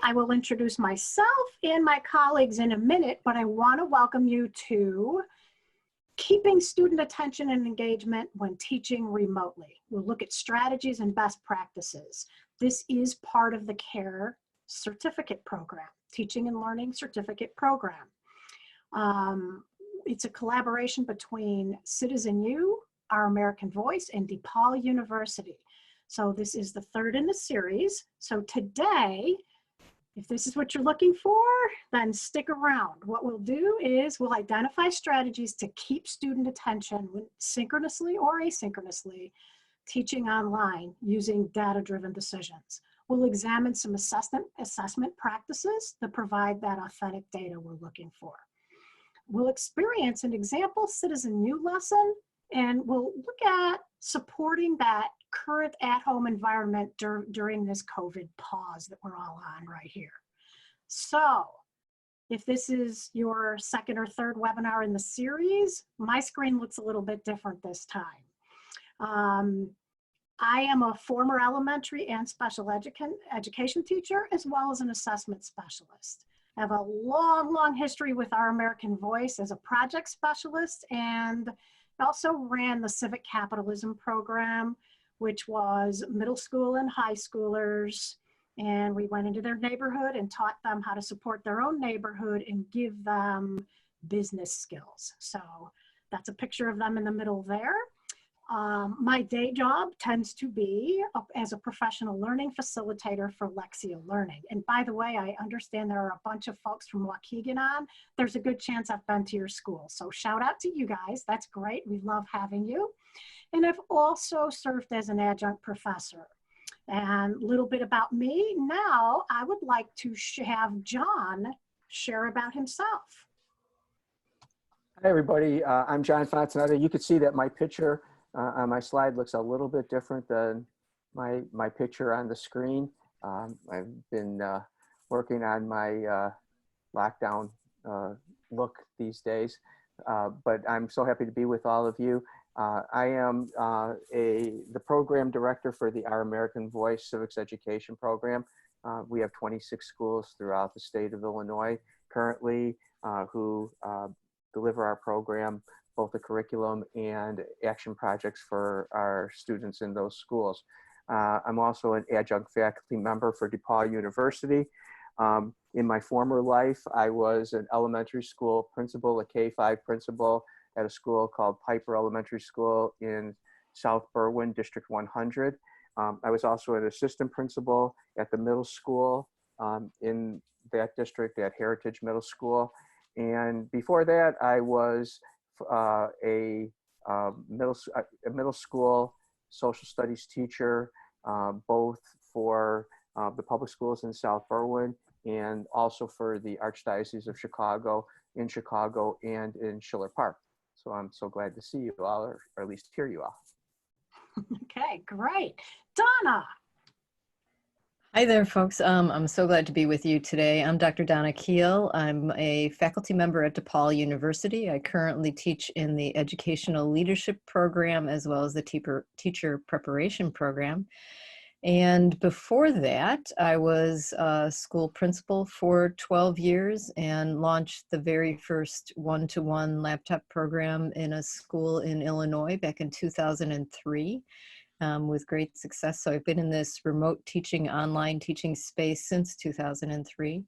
I will introduce myself and my colleagues in a minute, but I want to welcome you to Keeping Student Attention and Engagement when Teaching Remotely. We'll look at strategies and best practices. This is part of the CARE certificate program, Teaching and Learning Certificate Program. It's a collaboration between CitizenU, Our American Voice, and DePaul University. So this is the third in the series. So today, if this is what you're looking for, then stick around. What we'll do is we'll identify strategies to keep student attention synchronously or asynchronously teaching online using data-driven decisions. We'll examine some assessment practices that provide that authentic data we're looking for. We'll experience an example CitizenU lesson, and we'll look at supporting that current at-home environment during this COVID pause that we're all on right here. So if this is your second or third webinar in the series, my screen looks a little bit different this time. I am a former elementary and special education teacher, as well as an assessment specialist. I have a long history with Our American Voice as a project specialist, and also ran the Civic Capitalism program, which was middle school and high schoolers. And we went into their neighborhood and taught them how to support their own neighborhood and give them business skills. So that's a picture of them in the middle there. My day job tends to be as a professional learning facilitator for Lexia Learning. And by the way, I understand there are a bunch of folks from Waukegan on. There's a good chance I've been to your school. So shout out to you guys. That's great. We love having you. And I've also served as an adjunct professor. And a little bit about me. Now I would like to have John share about himself. Hi everybody, I'm John Fontanetta. You can see that my picture on my slide looks a little bit different than my picture on the screen. I've been working on my lockdown look these days, but I'm so happy to be with all of you. I am the program director for the Our American Voice Civics Education Program. We have 26 schools throughout the state of Illinois currently who deliver our program, both the curriculum and action projects for our students in those schools. I'm also an adjunct faculty member for DePaul University. In my former life, I was an elementary school principal, a K-5 principal at a school called Piper Elementary School in South Berwyn, District 100. I was also an assistant principal at the middle school in that district at Heritage Middle School. And before that, I was a middle school social studies teacher, both for the public schools in South Berwyn and also for the Archdiocese of Chicago, in Chicago and in Schiller Park. So I'm so glad to see you all, or at least hear you all. Okay, great. Donna. Hi there, folks. I'm so glad to be with you today. I'm Dr. Donna Keel. I'm a faculty member at DePaul University. I currently teach in the Educational Leadership Program as well as the Teacher Preparation Program. And before that, I was a school principal for 12 years and launched the very first one-to-one laptop program in a school in Illinois back in 2003. With great success. So I've been in this remote teaching, online teaching space since 2003.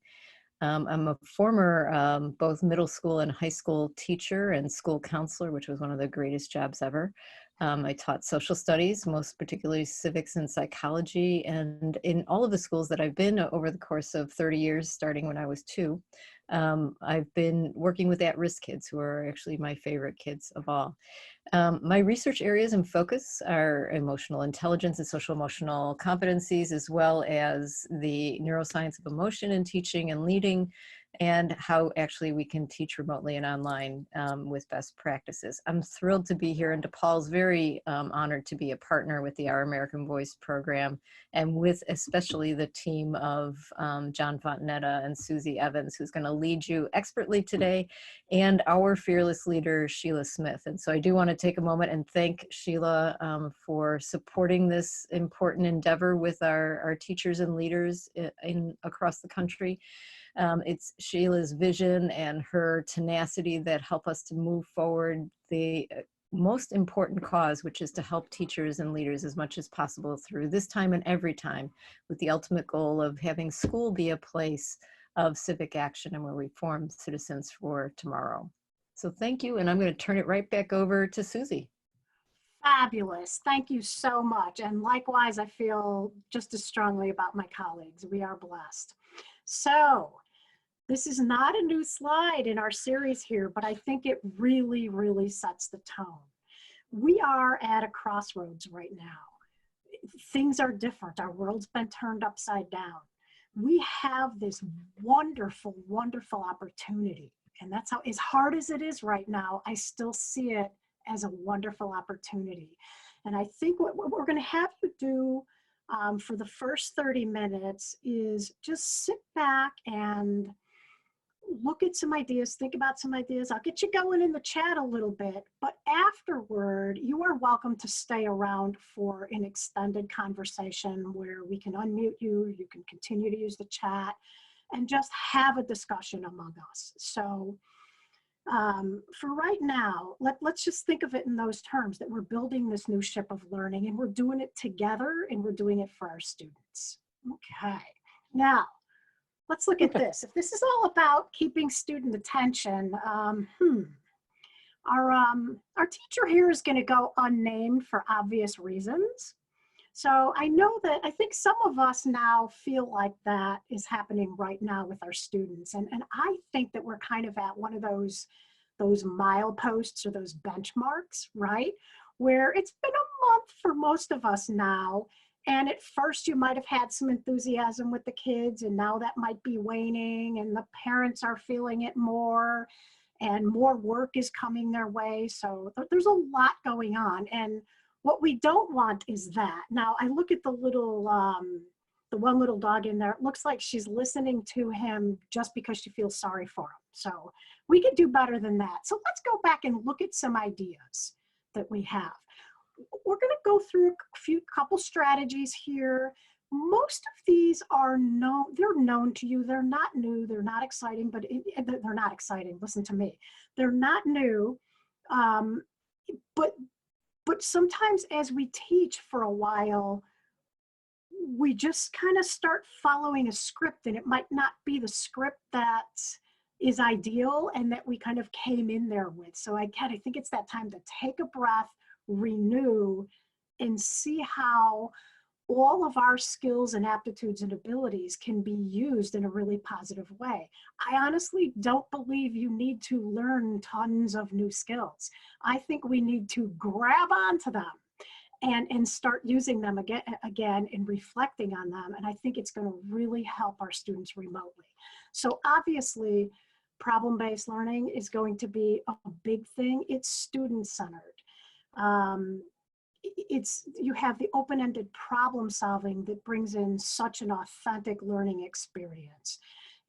I'm a former both middle school and high school teacher and school counselor, which was one of the greatest jobs ever. I taught social studies, most particularly civics and psychology. And in all of the schools that I've been over the course of 30 years, starting when I was 2, I've been working with at-risk kids, who are actually my favorite kids of all. My research areas and focus are emotional intelligence and social emotional competencies, as well as the neuroscience of emotion in teaching and leading, and how actually we can teach remotely and online with best practices. I'm thrilled to be here, and DePaul's very honored to be a partner with the Our American Voice program, and with especially the team of John Fontanetta and Susie Evans, who's going to lead you expertly today, and our fearless leader, Sheila Smith. And so I do want to take a moment and thank Sheila for supporting this important endeavor with our teachers and leaders across the country. It's Sheila's vision and her tenacity that help us to move forward the most important cause, which is to help teachers and leaders as much as possible through this time and every time, with the ultimate goal of having school be a place of civic action and where we form citizens for tomorrow. So thank you, and I'm going to turn it right back over to Susie. Fabulous. Thank you so much. And likewise, I feel just as strongly about my colleagues. We are blessed. So this is not a new slide in our series here, but I think it really, really sets the tone. We are at a crossroads right now. Things are different. Our world's been turned upside down. We have this wonderful, wonderful opportunity. And that's how, as hard as it is right now, I still see it as a wonderful opportunity. And I think what we're going to have you do for the first 30 minutes is just sit back and look at some ideas, think about some ideas. I'll get you going in the chat a little bit, but afterward, you are welcome to stay around for an extended conversation where we can unmute you, you can continue to use the chat, and just have a discussion among us. So for right now, let's just think of it in those terms, that we're building this new ship of learning, and we're doing it together, and we're doing it for our students. Okay, now, let's look at this. If this is all about keeping student attention, our teacher here is going to go unnamed for obvious reasons. So I know that I think some of us now feel like that is happening right now with our students. And I think that we're kind of at one of those mileposts or those benchmarks, right? Where it's been a month for most of us now. And at first you might have had some enthusiasm with the kids, and now that might be waning, and the parents are feeling it more, and more work is coming their way. So there's a lot going on. And what we don't want is that. Now I look at the little, the one little dog in there, it looks like she's listening to him just because she feels sorry for him. So we could do better than that. So let's go back and look at some ideas that we have. We're going to go through a couple strategies here. Most of these are known, they're known to you. They're not new, they're not exciting, but they're not exciting. Listen to me. They're not new, but sometimes as we teach for a while, we just kind of start following a script, and it might not be the script that is ideal and that we kind of came in there with. So again, I think it's that time to take a breath, renew, and see how all of our skills and aptitudes and abilities can be used in a really positive way. I honestly don't believe you need to learn tons of new skills. I think we need to grab onto them and start using them again and reflecting on them. And I think it's going to really help our students remotely. So obviously, problem-based learning is going to be a big thing. It's student-centered. You have the open-ended problem solving that brings in such an authentic learning experience.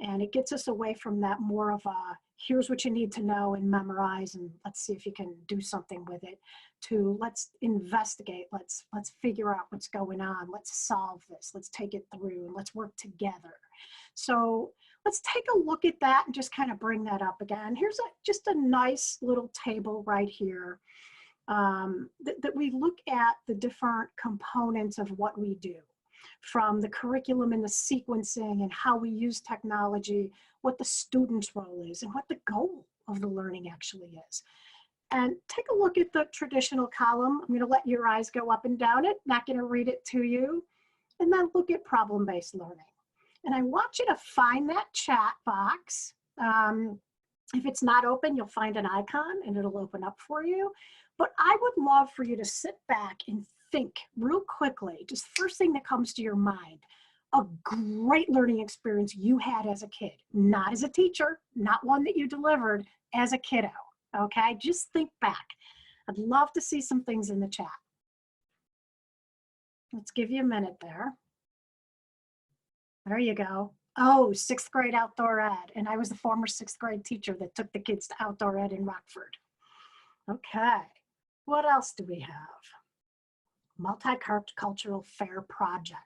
And it gets us away from that more of a, here's what you need to know and memorize, and let's see if you can do something with it, to let's investigate, let's figure out what's going on, let's solve this, let's take it through, and let's work together. So let's take a look at that and just kind of bring that up again. Here's just a nice little table right here. That we look at the different components of what we do, from the curriculum and the sequencing and how we use technology, what the student's role is, and what the goal of the learning actually is. And take a look at the traditional column. I'm going to let your eyes go up and down it, not going to read it to you. And then look at problem-based learning. And I want you to find that chat box. If it's not open, you'll find an icon and it'll open up for you. But I would love for you to sit back and think real quickly, just first thing that comes to your mind. a great learning experience you had as a kid, not as a teacher, not one that you delivered, as a kiddo, okay? Just think back. I'd love to see some things in the chat. Let's give you a minute there. There you go. Oh, sixth grade outdoor ed. And I was the former sixth grade teacher that took the kids to outdoor ed in Rockford. Okay, what else do we have? Multicultural fair project.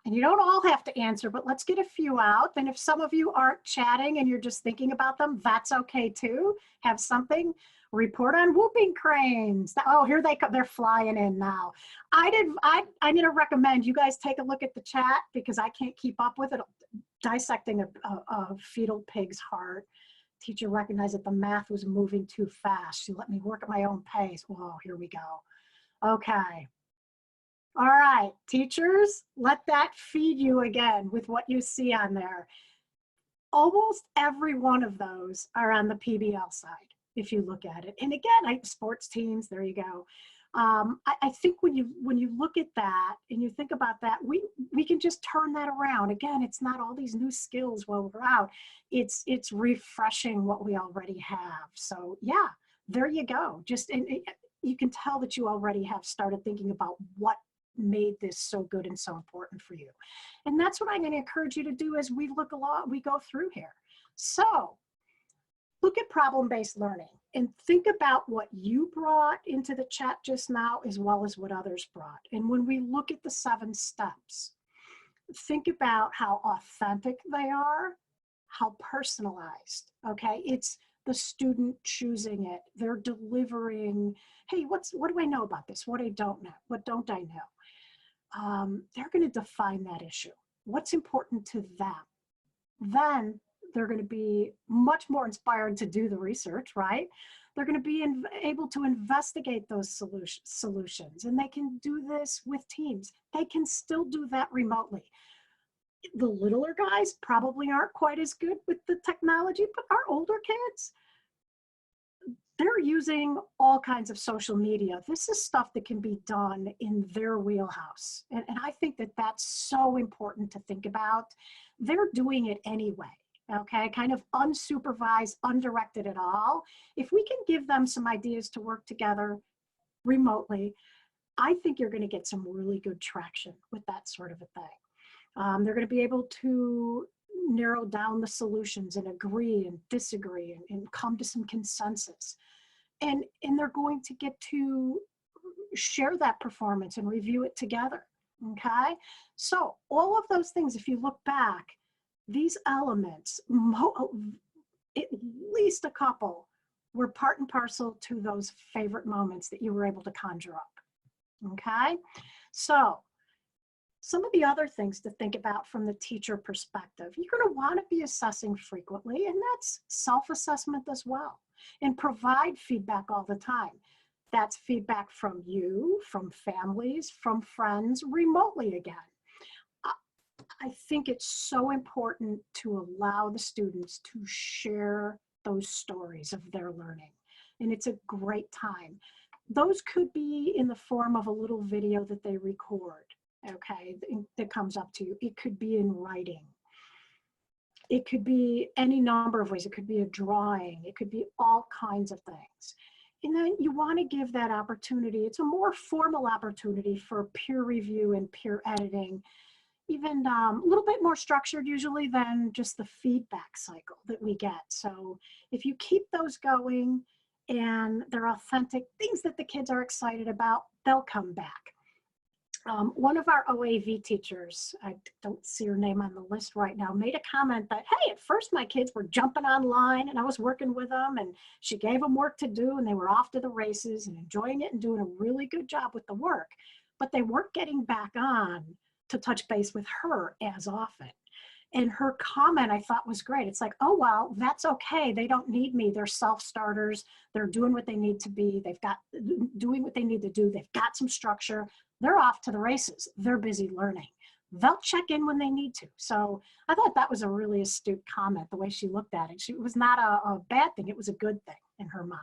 And you don't all have to answer, but let's get a few out. And if some of you aren't chatting and you're just thinking about them, that's okay too. Have something. Report on whooping cranes. Oh, here they come. They're flying in now. I'm going to recommend you guys take a look at the chat because I can't keep up with it. Dissecting a fetal pig's heart. Teacher recognized that the math was moving too fast. She let me work at my own pace. Whoa, here we go. Okay. All right, teachers, let that feed you again with what you see on there. Almost every one of those are on the PBL side, if you look at it. And again, sports teams, there you go. I think when you look at that and you think about that, we can just turn that around. Again, it's not all these new skills while we're out. It's refreshing what we already have. So yeah, there you go. Just and you can tell that you already have started thinking about what made this so good and so important for you. And that's what I'm going to encourage you to do as we go through here. So look at problem-based learning and think about what you brought into the chat just now as well as what others brought. And when we look at the 7 steps, think about how authentic they are, how personalized, okay? It's the student choosing it. They're delivering, hey, what do I know about this? What I don't know? What don't I know? They're going to define that issue. What's important to them? Then they're going to be much more inspired to do the research, right? They're going to be able to investigate those solutions, and they can do this with teams. They can still do that remotely. The littler guys probably aren't quite as good with the technology, but our older kids, they're using all kinds of social media. This is stuff that can be done in their wheelhouse. And I think that that's so important to think about. They're doing it anyway, okay? Kind of unsupervised, undirected at all. If we can give them some ideas to work together remotely, I think you're gonna get some really good traction with that sort of a thing. They're gonna be able to narrow down the solutions and agree and disagree and come to some consensus. And they're going to get to share that performance and review it together, okay? So all of those things, if you look back, these elements, at least a couple, were part and parcel to those favorite moments that you were able to conjure up, okay? So some of the other things to think about from the teacher perspective, you're going to want to be assessing frequently, and that's self-assessment as well, and provide feedback all the time. That's feedback from you, from families, from friends, remotely again. I think it's so important to allow the students to share those stories of their learning, and it's a great time. Those could be in the form of a little video that they record. Okay, that comes up to you. It could be in writing. It could be any number of ways. It could be a drawing. It could be all kinds of things. And then you want to give that opportunity. It's a more formal opportunity for peer review and peer editing, even a little bit more structured usually than just the feedback cycle that we get. So if you keep those going and they're authentic, things that the kids are excited about, they'll come back. One of our OAV teachers, I don't see her name on the list right now, made a comment that, hey, at first my kids were jumping online and I was working with them and she gave them work to do and they were off to the races and enjoying it and doing a really good job with the work, but they weren't getting back on to touch base with her as often. And her comment I thought was great. It's like, oh, well, that's okay. They don't need me. They're self-starters. They're doing what they need to be. They've got doing what they need to do. They've got some structure. They're off to the races. They're busy learning. They'll check in when they need to. So I thought that was a really astute comment, the way she looked at it. It was not a bad thing. It was a good thing in her mind.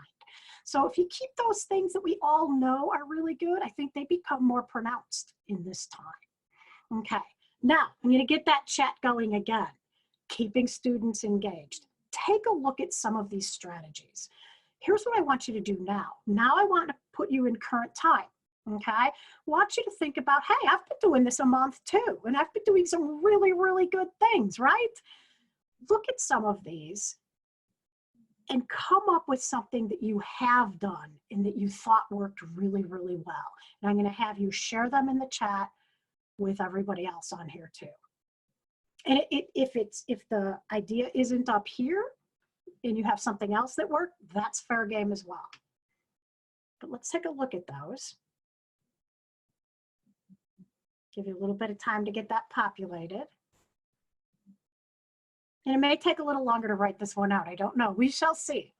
So if you keep those things that we all know are really good, I think they become more pronounced in this time. Okay, now I'm going to get that chat going again. Keeping students engaged. Take a look at some of these strategies. Here's what I want you to do now. Now I want to put you in current time. Okay, I want you to think about, hey, I've been doing this a month too, and I've been doing some really, really good things, right? Look at some of these and come up with something that you have done and that you thought worked really, really well. And I'm going to have you share them in the chat with everybody else on here too. And if the idea isn't up here and you have something else that worked, that's fair game as well. But let's take a look at those. Give you a little bit of time to get that populated. And it may take a little longer to write this one out. I don't know. We shall see.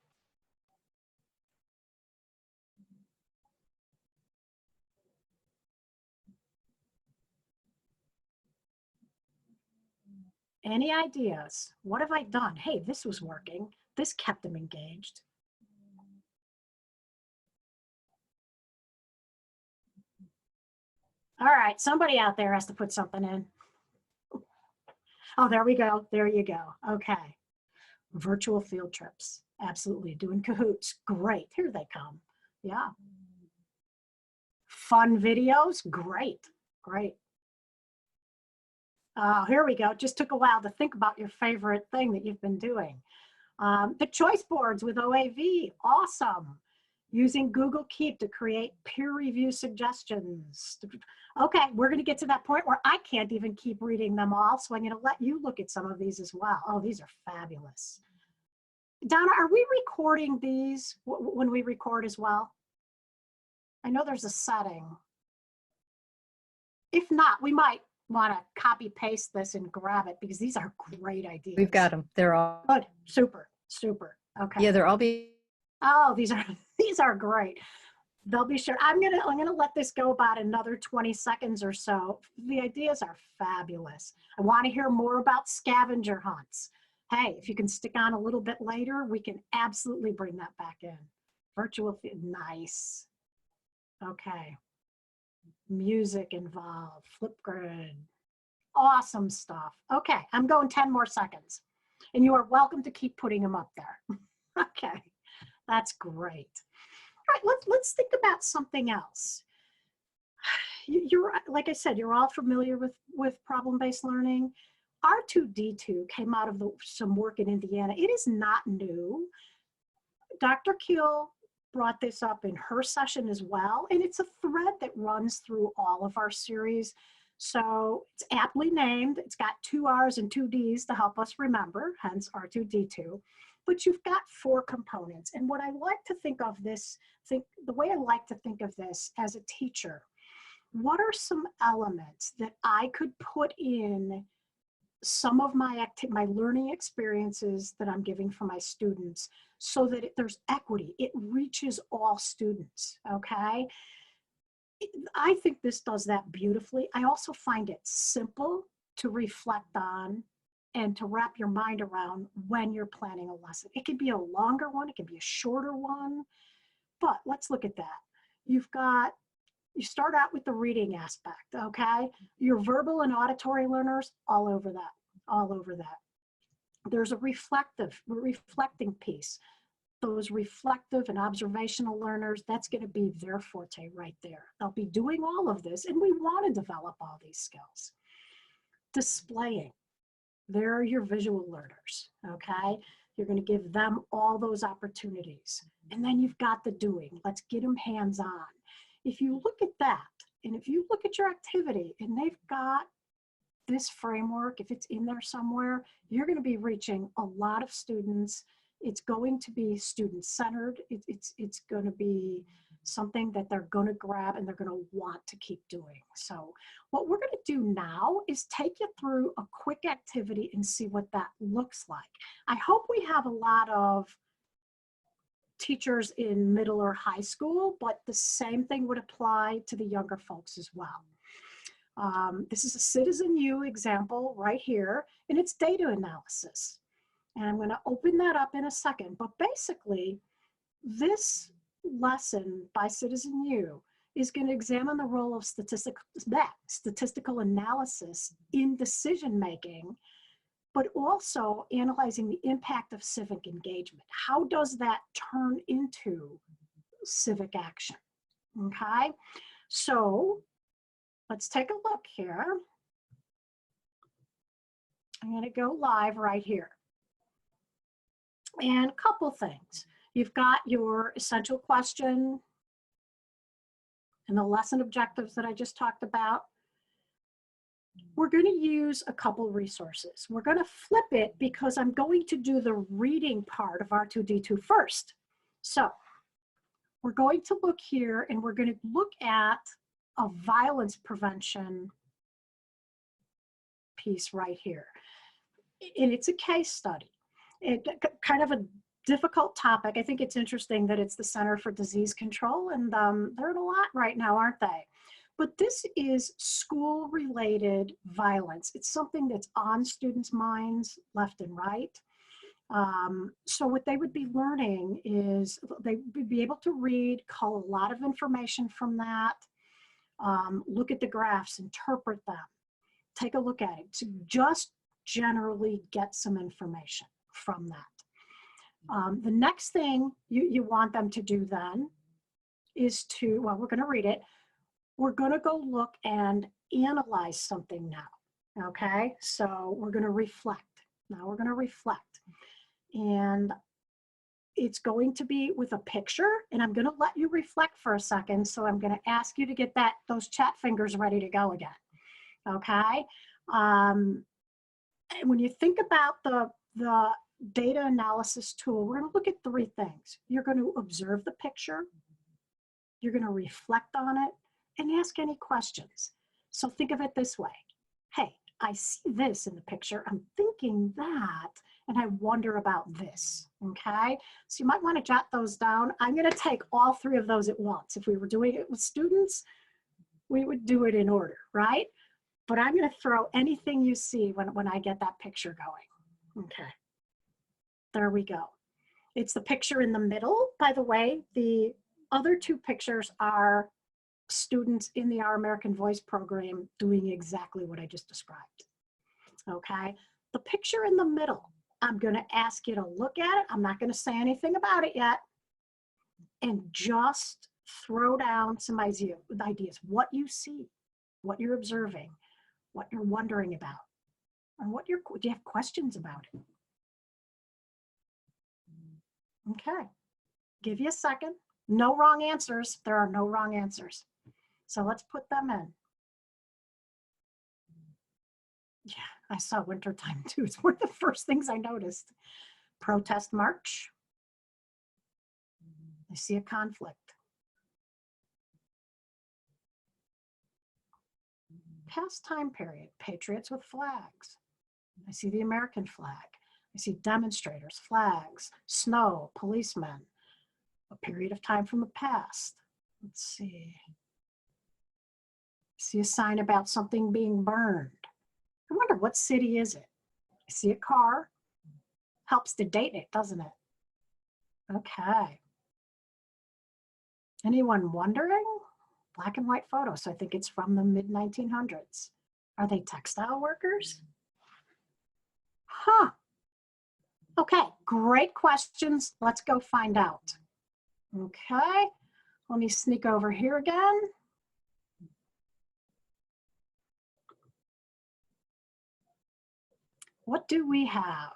Any ideas? What have I done? Hey, this was working. This kept them engaged. All right, somebody out there has to put something in. Oh, there we go. There you go. Okay. Virtual field trips. Absolutely. Doing Kahoots. Great. Here they come. Yeah. Fun videos. Great. Great. Here we go. It just took a while to think about your favorite thing that you've been doing. The choice boards with OAV. Awesome. Using Google Keep to create peer review suggestions. Okay, we're going to get to that point where I can't even keep reading them all, so I'm going to let you look at some of these as well. Oh, these are fabulous. Donna, are we recording these when we record as well? I know there's a setting. If not, we might want to copy paste this and grab it because these are great ideas. We've got them. They're all good. Super, super. Okay. Yeah, they're all being. Oh, these are great. They'll be sure. I'm gonna let this go about another 20 seconds or so. The ideas are fabulous. I want to hear more about scavenger hunts. Hey, if you can stick on a little bit later, we can absolutely bring that back in. Virtual, nice. Okay. Music involved, Flipgrid. Awesome stuff. Okay, I'm going 10 more seconds. And you are welcome to keep putting them up there. Okay. That's great. All right, let's think about something else. You're, like I said, you're all familiar with problem-based learning. R2D2 came out of some work in Indiana. It is not new. Dr. Keel brought this up in her session as well, and it's a thread that runs through all of our series. So it's aptly named. It's got 2 R's and 2 D's to help us remember, hence R2D2. But you've got 4 components. And what I like to think of this, the way I like to think of this as a teacher, what are some elements that I could put in some of my learning experiences that I'm giving for my students so that there's equity, it reaches all students, okay? I think this does that beautifully. I also find it simple to reflect on and to wrap your mind around when you're planning a lesson. It could be a longer one, it could be a shorter one, but let's look at that. You start out with the reading aspect, okay? Your verbal and auditory learners, all over that, all over that. There's a reflecting piece. Those reflective and observational learners, that's gonna be their forte right there. They'll be doing all of this, and we wanna develop all these skills. Displaying. There are your visual learners, okay? You're gonna give them all those opportunities. And then you've got the doing. Let's get them hands-on. If you look at that, and if you look at your activity and they've got this framework, if it's in there somewhere, you're gonna be reaching a lot of students. It's going to be student-centered. It's gonna be something that they're gonna grab and they're gonna want to keep doing. So what we're gonna do now is take you through a quick activity and see what that looks like. I hope we have a lot of teachers in middle or high school, but the same thing would apply to the younger folks as well. This is a Citizen U example right here, and it's data analysis. And I'm gonna open that up in a second, but basically, this lesson by Citizen U is going to examine the role of statistical analysis in decision making, but also analyzing the impact of civic engagement. How does that turn into civic action? Okay, so let's take a look here. I'm going to go live right here. And a couple things. You've got your essential question and the lesson objectives that I just talked about. We're going to use a couple resources. We're going to flip it because I'm going to do the reading part of R2D2 first. So we're going to look here and we're going to look at a violence prevention piece right here. And it's a case study. It kind of a difficult topic. I think it's interesting that it's the Center for Disease Control, and they're in a lot right now, aren't they? But this is school-related violence. It's something that's on students' minds left and right. So what they would be learning is they would be able to read, cull a lot of information from that, look at the graphs, interpret them, take a look at it to just generally get some information from that. The next thing you want them to do then is to, well, we're going to read it. We're going to go look and analyze something now. Okay, so we're going to reflect. Now we're going to reflect. And it's going to be with a picture, and I'm going to let you reflect for a second. So I'm going to ask you to get those chat fingers ready to go again. Okay. And when you think about the data analysis tool, we're going to look at three things. You're going to observe the picture, you're going to reflect on it, and ask any questions. So think of it this way. Hey, I see this in the picture, I'm thinking that, and I wonder about this, okay? So you might want to jot those down. I'm going to take all three of those at once. If we were doing it with students, we would do it in order, right? But I'm going to throw anything you see when I get that picture going. Okay, there we go. It's the picture in the middle. By the way, the other two pictures are students in the Our American Voice program doing exactly what I just described. Okay, the picture in the middle, I'm going to ask you to look at it. I'm not going to say anything about it yet. And just throw down some ideas, what you see, what you're observing, what you're wondering about, and do you have questions about it? Okay, give you a second. No wrong answers. There are no wrong answers. So let's put them in. Yeah, I saw wintertime too. It's one of the first things I noticed. Protest march. I see a conflict. Past time period, patriots with flags. I see the American flag. I see demonstrators, flags, snow, policemen. A period of time from the past. Let's see. I see a sign about something being burned. I wonder, what city is it? I see a car. Helps to date it, doesn't it? Okay. Anyone wondering? Black and white photo, so I think it's from the mid-1900s. Are they textile workers? Huh. Okay, great questions. Let's go find out. Okay, let me sneak over here again. What do we have?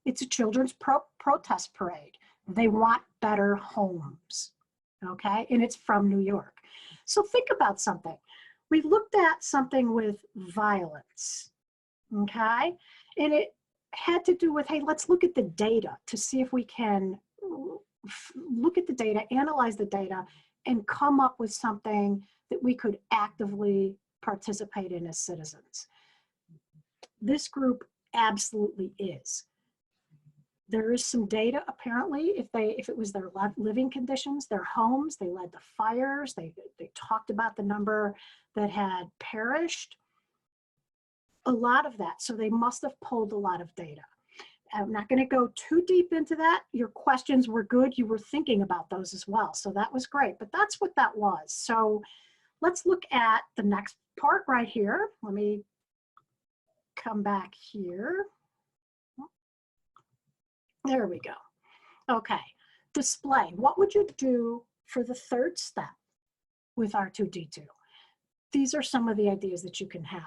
It's a children's protest parade. They want better homes, okay? And it's from New York. So think about something. We looked at something with violence, okay? And it had to do with, hey, let's look at the data to see if we can look at the data, analyze the data, and come up with something that we could actively participate in as citizens. This group absolutely is. There is some data apparently, if it was their living conditions, their homes, they led to fires, they talked about the number that had perished, a lot of that. So they must have pulled a lot of data. I'm not going to go too deep into that. Your questions were good. You were thinking about those as well. So that was great. But that's what that was. So let's look at the next part right here. Let me come back here. There we go. Okay. Display. What would you do for the third step with R2D2? These are some of the ideas that you can have.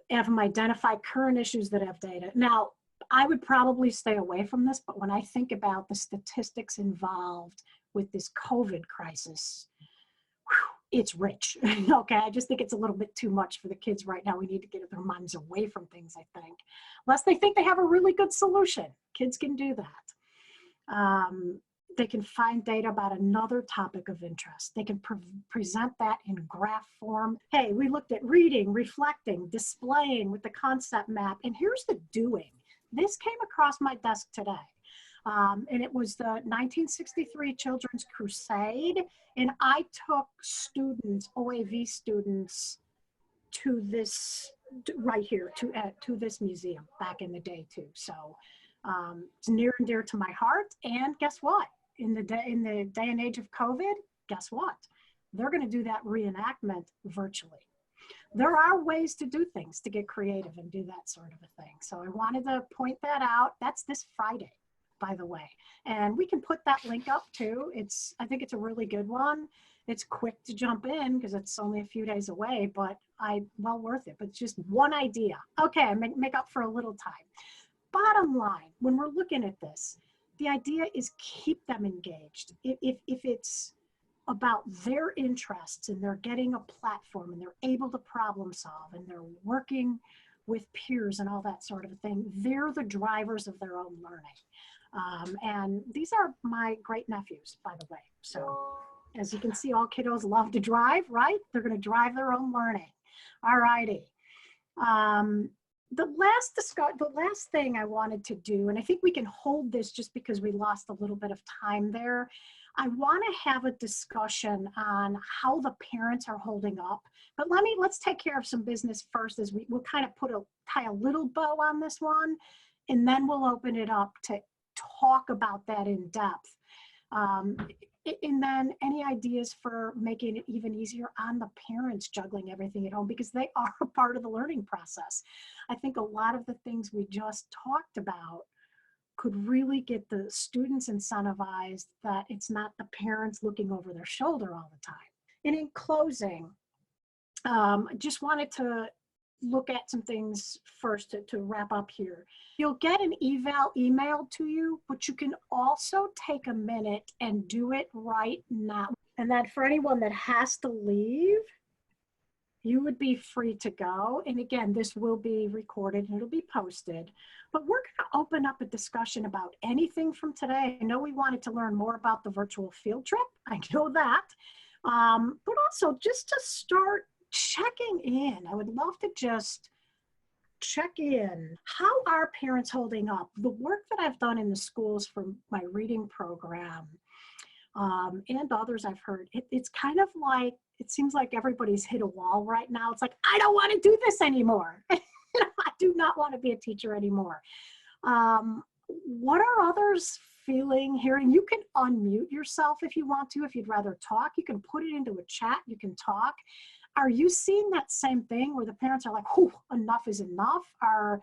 Have them identify current issues that have data. Now, I would probably stay away from this, but when I think about the statistics involved with this COVID crisis, it's rich. Okay, I just think it's a little bit too much for the kids right now. We need to get their minds away from things, I think. Unless they think they have a really good solution. Kids can do that. They can find data about another topic of interest. They can present that in graph form. Hey, we looked at reading, reflecting, displaying with the concept map, and here's the doing. This came across my desk today. And it was the 1963 Children's Crusade, and I took students, OAV students, to this, right here, to this museum back in the day too. So it's near and dear to my heart, and guess what? In the day and age of COVID, guess what? They're going to do that reenactment virtually. There are ways to do things, to get creative and do that sort of a thing. So I wanted to point that out. That's this Friday, by the way. And we can put that link up too. I think it's a really good one. It's quick to jump in because it's only a few days away, but well worth it. But it's just one idea. Okay, make up for a little time. Bottom line, when we're looking at this, the idea is keep them engaged. If it's about their interests and they're getting a platform and they're able to problem solve and they're working with peers and all that sort of a thing, they're the drivers of their own learning. And these are my great nephews, by the way. So as you can see, all kiddos love to drive, right? They're going to drive their own learning. All righty. The last thing I wanted to do, and I think we can hold this just because we lost a little bit of time there. I want to have a discussion on how the parents are holding up. But let's take care of some business first, as we'll kind of tie a little bow on this one, and then we'll open it up to talk about that in depth. And then any ideas for making it even easier on the parents juggling everything at home, because they are a part of the learning process. I think a lot of the things we just talked about could really get the students incentivized that it's not the parents looking over their shoulder all the time. And in closing, I just wanted to look at some things first to wrap up here. You'll get an eval emailed to you, but you can also take a minute and do it right now. And then for anyone that has to leave, you would be free to go. And again, this will be recorded and it'll be posted. But we're going to open up a discussion about anything from today. I know we wanted to learn more about the virtual field trip. I know that. But also just to start checking in. I would love to just check in. How are parents holding up? The work that I've done in the schools for my reading program and others I've heard, it's kind of like, it seems like everybody's hit a wall right now. It's like, I don't want to do this anymore. I do not want to be a teacher anymore. What are others feeling, hearing? You can unmute yourself if you want to. If you'd rather talk, you can put it into a chat. You can talk. Are you seeing that same thing where the parents are like, "Whew, enough is enough"? Are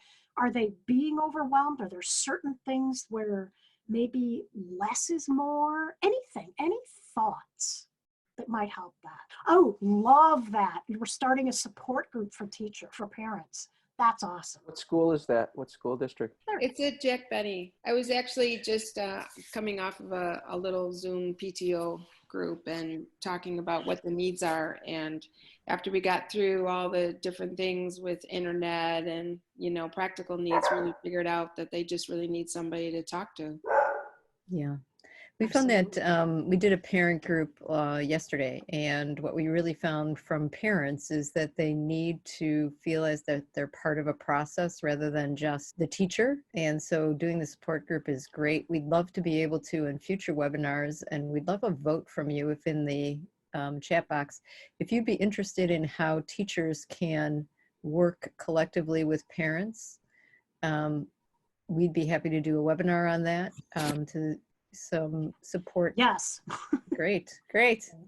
they being overwhelmed? Are there certain things where maybe less is more? Anything, any thoughts that might help that? Oh, love that. We're starting a support group for parents. That's awesome. What school is that? What school district? It's at Jack Benny. I was actually just coming off of a little Zoom PTO group and talking about what the needs are. And after we got through all the different things with internet and, practical needs, really figured out that they just really need somebody to talk to. Yeah. We found that we did a parent group yesterday, and what we really found from parents is that they need to feel as that they're part of a process rather than just the teacher. And so doing the support group is great. We'd love to be able to in future webinars, and we'd love a vote from you if in the chat box, if you'd be interested in how teachers can work collectively with parents we'd be happy to do a webinar on that to some support. Yes. Great.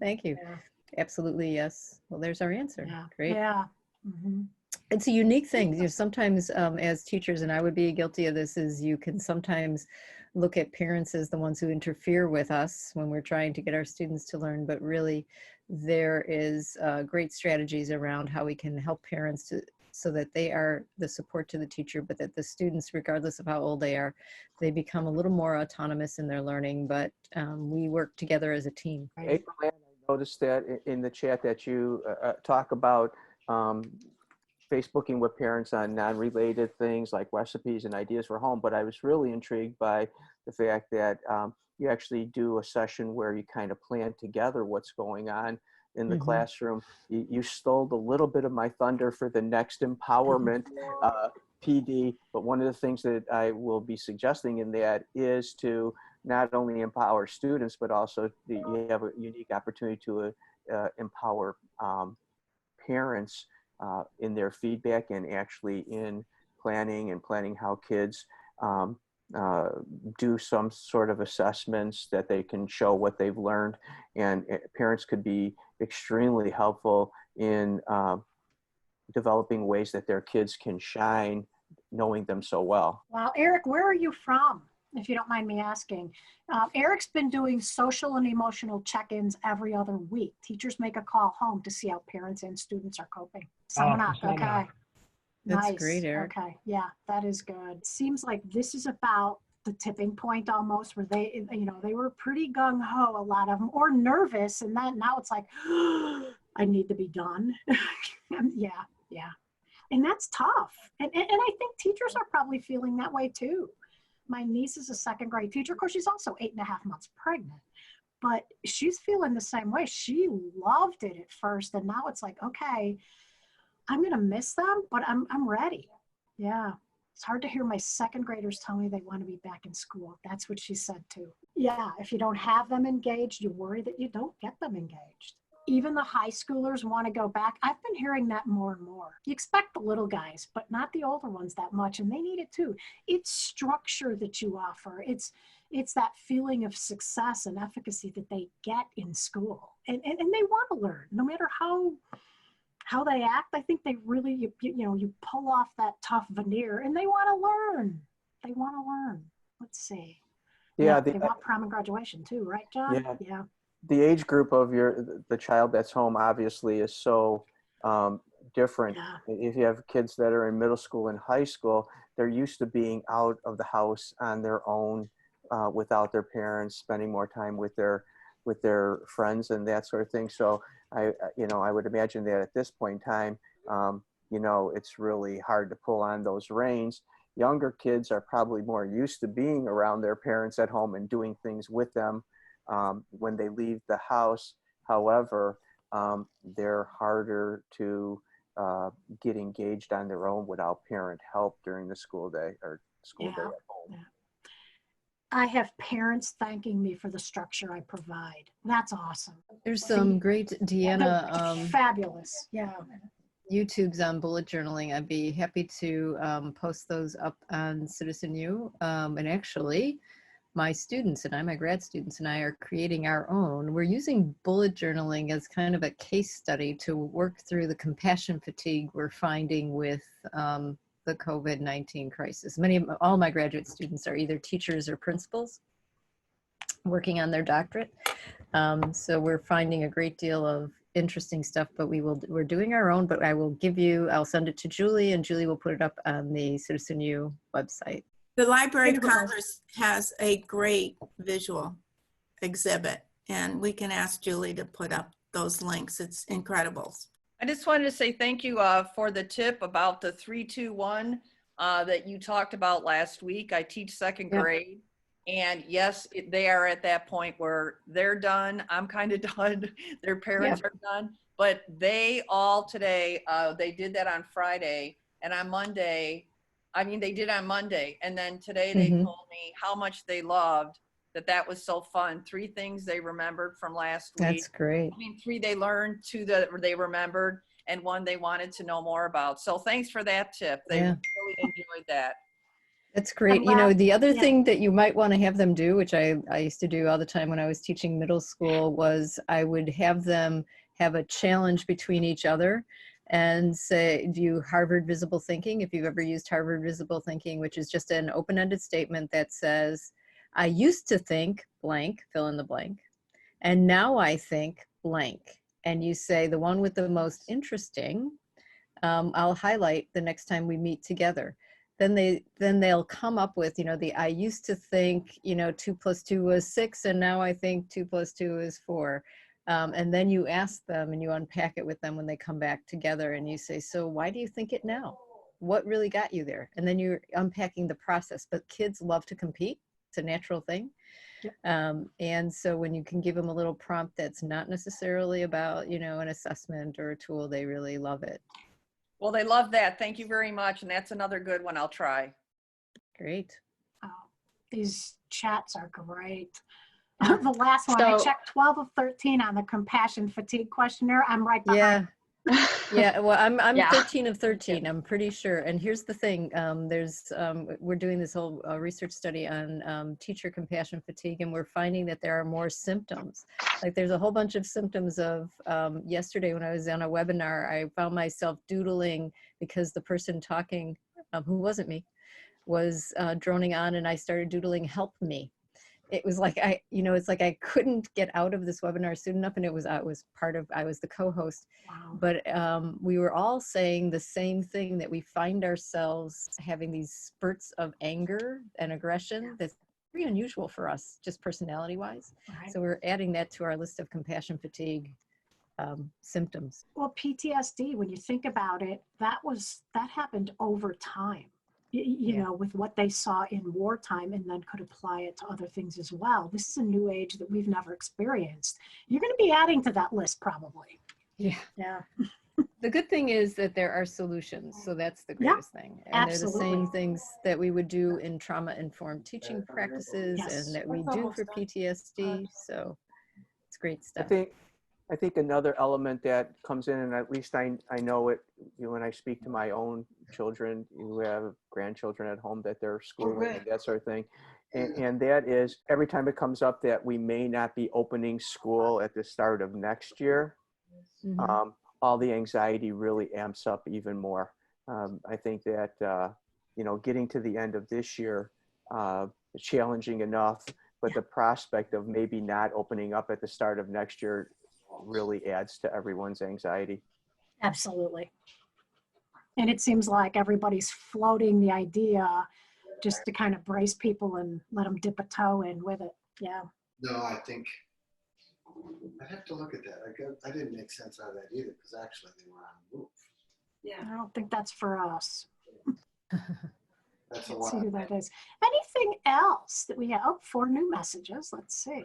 Thank you. Yeah. Absolutely, yes. Well, there's our answer. Yeah. Great. Yeah. Mm-hmm. It's a unique thing. You know, sometimes as teachers, and I would be guilty of this, is you can sometimes look at parents as the ones who interfere with us when we're trying to get our students to learn, but really there is great strategies around how we can help parents so that they are the support to the teacher, but that the students, regardless of how old they are, they become a little more autonomous in their learning, but we work together as a team. April, I noticed that in the chat that you talk about Facebooking with parents on non-related things like recipes and ideas for home, but I was really intrigued by the fact that you actually do a session where you kind of plan together what's going on in the classroom. You stole a little bit of my thunder for the next empowerment PD, but one of the things that I will be suggesting in that is to not only empower students, but also you have a unique opportunity to empower parents in their feedback and actually in planning how kids do some sort of assessments that they can show what they've learned. And parents could be extremely helpful in developing ways that their kids can shine, knowing them so well. Wow, Eric, where are you from, if you don't mind me asking? Eric's been doing social and emotional check-ins every other week. Teachers make a call home to see how parents and students are coping. Okay. That's Nice. great, Eric. Okay, yeah, that is good. Seems like this is about the tipping point almost, where they, they were pretty gung-ho, a lot of them, or nervous, and then now it's like, I need to be done. Yeah. And that's tough. And I think teachers are probably feeling that way too. My niece is a second grade teacher. Of course, she's also 8.5 months pregnant, but she's feeling the same way. She loved it at first. And now it's like, okay, I'm going to miss them, but I'm ready. Yeah. It's hard to hear my second graders tell me they want to be back in school. That's what she said too. Yeah. If you don't have them engaged, you worry that you don't get them engaged. Even the high schoolers want to go back. I've been hearing that more and more. You expect the little guys, but not the older ones that much, and they need it too. It's structure that you offer. It's that feeling of success and efficacy that they get in school, and they want to learn, no matter how they act. I think they really, you pull off that tough veneer, and they want to learn. They want to learn. Let's see. Yeah, they want prom and graduation too, right, John? Yeah. The age group of the child that's home obviously is so different. Yeah. If you have kids that are in middle school and high school, they're used to being out of the house on their own without their parents, spending more time with their friends and that sort of thing. So I would imagine that at this point in time, it's really hard to pull on those reins. Younger kids are probably more used to being around their parents at home and doing things with them when they leave the house. However, they're harder to get engaged on their own without parent help during the school day or school day at home. Yeah. I have parents thanking me for the structure I provide. That's awesome. There's some great, Deanna, fabulous. Yeah. YouTubes on bullet journaling. I'd be happy to post those up on Citizen U. And actually, my students and I, my grad students and I, are creating our own. We're using bullet journaling as kind of a case study to work through the compassion fatigue we're finding with the COVID-19 crisis. All my graduate students are either teachers or principals working on their doctorate. So we're finding a great deal of interesting stuff, but we're doing our own, but I'll send it to Julie, and Julie will put it up on the Citizen U website. The Library of Congress has a great visual exhibit, and we can ask Julie to put up those links. It's incredible. I just wanted to say thank you for the tip about the 3-2-1 that you talked about last week. I teach second grade, and yes, they are at that point where they're done. I'm kind of done. Their parents are done, but they all today, they did that on Friday, and on Monday, they did on Monday, and then today they told me how much they loved that was so fun. 3 things they remembered from last week. That's great. 3 they learned, 2 that they remembered, and 1 they wanted to know more about. So thanks for that tip. They really enjoyed that. That's great. I'm You know, glad- the other yeah. thing that you might want to have them do, which I used to do all the time when I was teaching middle school, was I would have them have a challenge between each other and say, do Harvard Visible Thinking, if you've ever used Harvard Visible Thinking, which is just an open-ended statement that says, I used to think blank, fill in the blank, and now I think blank. And you say the one with the most interesting, I'll highlight the next time we meet together. Then they'll come up with, you know, I used to think, you know, 2 + 2 was 6, and now I think 2 + 2 is 4. And then you ask them and you unpack it with them when they come back together, and you say, so why do you think it now? What really got you there? And then you're unpacking the process. But kids love to compete. It's a natural thing. And so when you can give them a little prompt that's not necessarily about, you know, an assessment or a tool, they really love it. Well, they love that. Thank you very much. And that's another good one I'll try. Great. Oh, these chats are great. The last one, I So- checked 12 of 13 on the compassion fatigue questionnaire. I'm right behind. Yeah. Yeah, well, I'm Yeah. 13 of 13, I'm pretty sure. And here's the thing, we're doing this whole research study on teacher compassion fatigue, and we're finding that there are more symptoms. Like there's a whole bunch of symptoms of, yesterday when I was on a webinar, I found myself doodling because the person talking, who wasn't me, was droning on, and I started doodling, help me. It was like it's like I couldn't get out of this webinar soon enough, and I was the co-host, Wow. but we were all saying the same thing, that we find ourselves having these spurts of anger and aggression that's pretty unusual for us, just personality wise. Right. So we're adding that to our list of compassion fatigue symptoms. Well, PTSD, when you think about it, that happened over time. You Yeah. know, with what they saw in wartime, and then could apply it to other things as well. This is a new age that we've never experienced. You're going to be adding to that list probably. Yeah. Yeah. The good thing is that there are solutions. So that's the Yeah, greatest thing. And they're the same absolutely. things that we would do in trauma-informed teaching practices Yes. and that we do for PTSD. So it's great stuff. I think another element that comes in, and at least I know it, you know, when I speak to my own children who have grandchildren at home that they're schooling and that sort of thing. And that is, every time it comes up that we may not be opening school at the start of next year, Mhm. all the anxiety really amps up even more. I think that, you know, getting to the end of this year, challenging enough, but the prospect of maybe not opening up at the start of next year really adds to everyone's anxiety. Absolutely. And it seems like everybody's floating the idea just to kind of brace people and let them dip a toe in with it. Yeah. No, I think I'd have to look at that. I didn't make sense out of that either, because actually they were on the move. I don't think that's for us. That's a Let's see lot. who that is. Anything else that we have? Oh, 4 new messages. Let's see.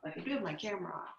I could do with my camera off.